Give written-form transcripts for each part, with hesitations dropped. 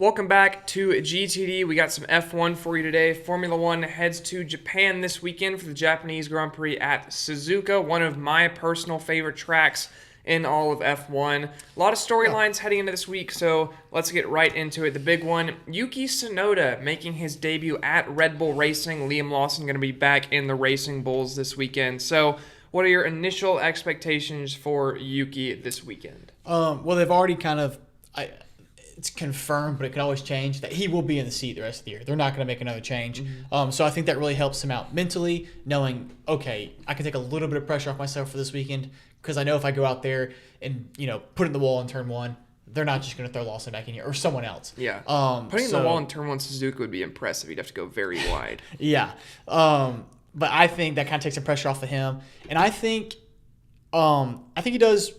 Welcome back to GTD. We got some F1 for you today. Formula One heads to Japan this weekend for the Japanese Grand Prix at Suzuka, one of my personal favorite tracks in all of F1. A lot of storylines heading into this week, so let's get right into it. The big one, Yuki Tsunoda making his debut at Red Bull Racing. Liam Lawson going to be back in the Racing Bulls this weekend. So what are your initial expectations for Yuki this weekend? Well, they've already kind of... it's confirmed, but it can always change, that he will be in the seat the rest of the year. They're not going to make another change. So I think that really helps him out mentally, knowing, okay, I can take a little bit of pressure off myself for this weekend because I know if I go out there and, put it in the wall in turn one, they're not just going to throw Lawson back in here or someone else. Yeah. Putting in the wall in turn one Suzuka would be impressive. You'd have to go very wide. Yeah. But I think that kind of takes some pressure off of him. And I think he does,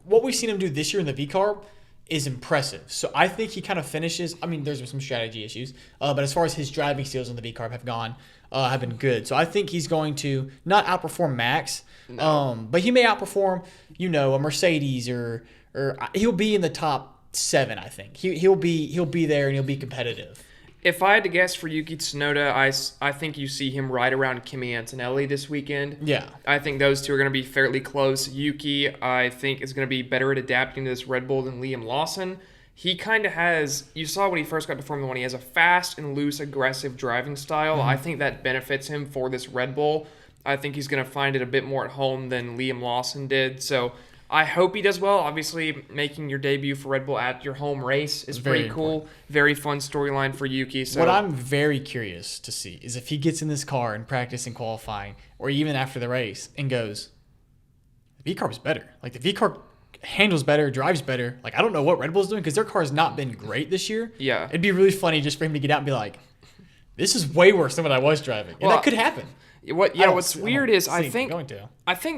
what we've seen him do this year in the V-Carb is impressive. So I think he kind of finishes. There's been some strategy issues, but as far as his driving skills on the V-Carb have been good. So I think he's going to not outperform Max, but he may outperform, a Mercedes or he'll be in the top 7. I think he'll be there and he'll be competitive. If I had to guess for Yuki Tsunoda, I think you see him right around Kimi Antonelli this weekend. Yeah. I think those two are going to be fairly close. Yuki, I think, is going to be better at adapting to this Red Bull than Liam Lawson. He kind of has, you saw when he first got to Formula One, he has a fast and loose, aggressive driving style. I think that benefits him for this Red Bull. I think he's going to find it a bit more at home than Liam Lawson did. So I hope he does well. Obviously, making your debut for Red Bull at your home race is pretty cool. Very fun storyline for Yuki. So what I'm very curious to see is if he gets in this car in practice and qualifying, or even after the race, and goes, the V-Carb's better. Like, the V-Carb handles better, drives better. Like, I don't know what Red Bull's doing because their car has not been great this year. Yeah. It'd be really funny just for him to get out and be like, this is way worse than what I was driving. And that could happen. What's weird is I think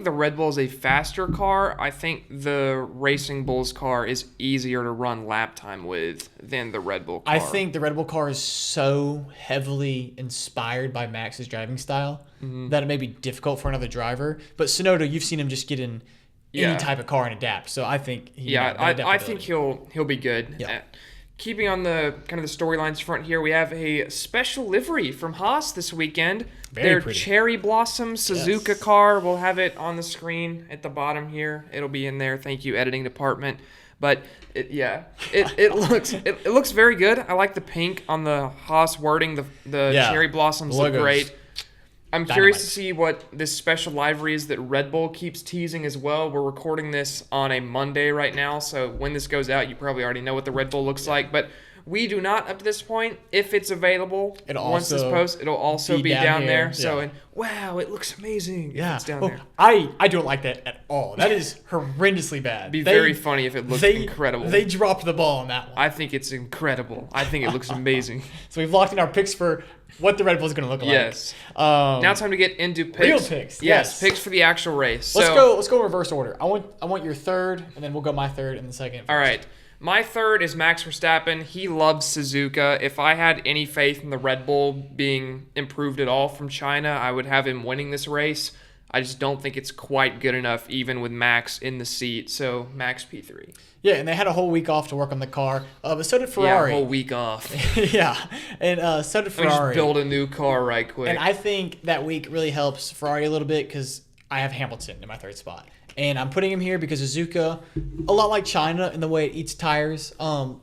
the Red Bull is a faster car. I think the Racing Bulls car is easier to run lap time with than the Red Bull car. I think the Red Bull car is so heavily inspired by Max's driving style that it may be difficult for another driver. But Tsunoda, you've seen him just get in any type of car and adapt. So I think I think he'll be good. Yeah. Keeping on the kind of the storylines front here, we have a special livery from Haas this weekend. Their pretty. Cherry Blossom Suzuka car. We'll have it on the screen at the bottom here. It'll be in there. Thank you, editing department. But it looks very good. I like the pink on the Haas wording. The cherry blossoms look great. I'm curious to see what this special livery is that Red Bull keeps teasing as well. We're recording this on a Monday right now, so when this goes out, you probably already know what the Red Bull looks like. But we do not up to this point. If it's available, once this posts, it'll also be down there. So, and wow, it looks amazing. Yeah, it's down there. I don't like that at all. That is horrendously bad. It'd be very funny if it looked incredible. They dropped the ball on that one. I think it's incredible. I think it looks amazing. So we've locked in our picks for what the Red Bull is going to look like. Yes. Now it's time to get into picks. Real picks. Yes, picks for the actual race. Let's go in reverse order. I want your third, and then we'll go my third and the second. All right. My third is Max Verstappen. He loves Suzuka. If I had any faith in the Red Bull being improved at all from China, I would have him winning this race. I just don't think it's quite good enough, even with Max in the seat. So Max P3. Yeah, and they had a whole week off to work on the car, but so did Ferrari. Yeah, a whole week off. Yeah, and so did Ferrari. Just build a new car right quick. And I think that week really helps Ferrari a little bit because I have Hamilton in my third spot. And I'm putting him here because Suzuka, a lot like China in the way it eats tires,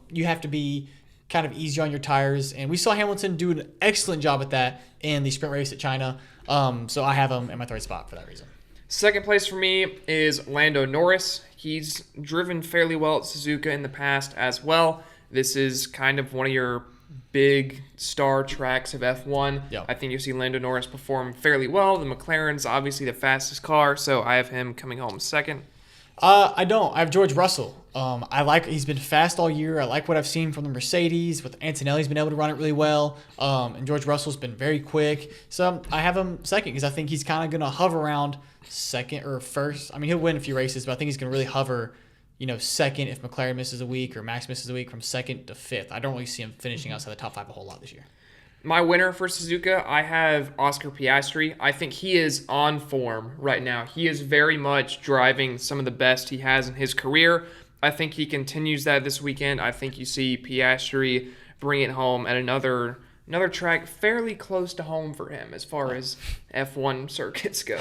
you have to be kind of easy on your tires. And we saw Hamilton do an excellent job at that in the sprint race at China. So I have him in my third spot for that reason. Second place for me is Lando Norris. He's driven fairly well at Suzuka in the past as well. This is kind of one of your big star tracks of F1. Yep. I think you see Lando Norris perform fairly well. The McLaren's obviously the fastest car, so I have him coming home second. I don't. I have George Russell. He's been fast all year. I like what I've seen from the Mercedes. With Antonelli's been able to run it really well. And George Russell's been very quick. So I have him second because I think he's kind of going to hover around second or first. He'll win a few races, but I think he's going to really hover, second if McLaren misses a week or Max misses a week, from second to fifth. I don't really see him finishing outside the top 5 a whole lot this year. My winner for Suzuka, I have Oscar Piastri. I think he is on form right now. He is very much driving some of the best he has in his career. I think he continues that this weekend. I think you see Piastri bring it home at another track fairly close to home for him as far as F1 circuits go.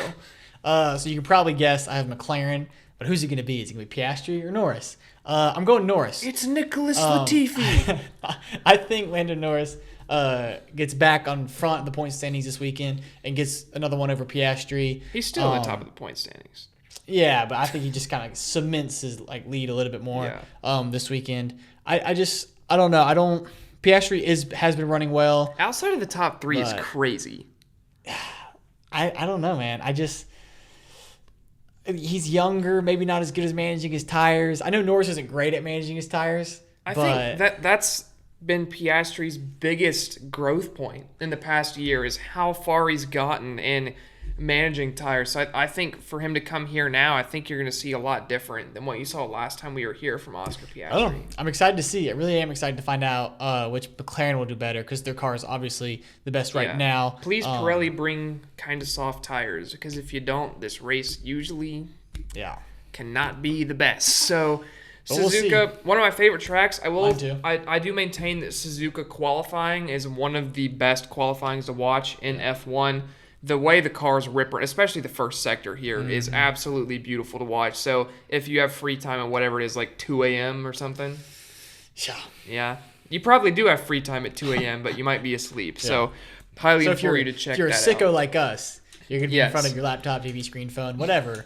So you can probably guess I have McLaren, but who's it going to be? Is it going to be Piastri or Norris? I'm going Norris. It's Nicholas Latifi. I think Lando Norris gets back on front of the point standings this weekend and gets another one over Piastri. He's still at the top of the point standings. Yeah, but I think he just kind of cements his lead a little bit more this weekend. I don't know. Piastri has been running well. Outside of the top 3 is crazy. I don't know, man. He's younger, maybe not as good as managing his tires. I know Norris isn't great at managing his tires. I think that's been Piastri's biggest growth point in the past year is how far he's gotten in managing tires. So I think for him to come here now, I think you're going to see a lot different than what you saw last time we were here from Oscar Piastri. I'm excited to see. I really am excited to find out which McLaren will do better because their car is obviously the best right now. Please, Pirelli, bring kind of soft tires because if you don't, this race usually cannot be the best. So Suzuka, one of my favorite tracks. I do maintain that Suzuka qualifying is one of the best qualifyings to watch in F1. The way the cars rip, especially the first sector here, is absolutely beautiful to watch. So if you have free time at whatever it is, like 2 a.m. or something. Yeah. You probably do have free time at 2 a.m., but you might be asleep. So highly implore you to check that out. If you're a sicko like us, you're going to be in front of your laptop, TV screen, phone, whatever.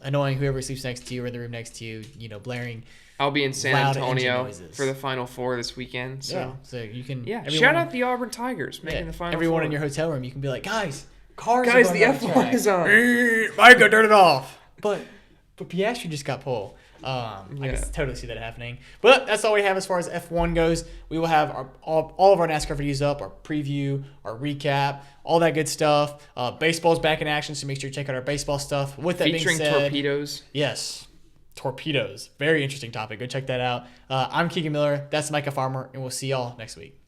Annoying whoever sleeps next to you or in the room next to you, blare I'll be in San Antonio for the Final Four this weekend. So you can. Shout out the Auburn Tigers making the Final Four. Everyone in your hotel room, you can be like, guys, the F1 is on. Micah, turn it off. But Piastri just got pole. I can totally see that happening. But that's all we have as far as F1 goes. We will have all of our NASCAR videos up, our preview, our recap, all that good stuff. Baseball's back in action, so make sure you check out our baseball stuff. With that being said, featuring torpedoes. Yes. Torpedoes. Very interesting topic. Go check that out. I'm Keegan Miller. That's Micah Farmer, and we'll see y'all next week.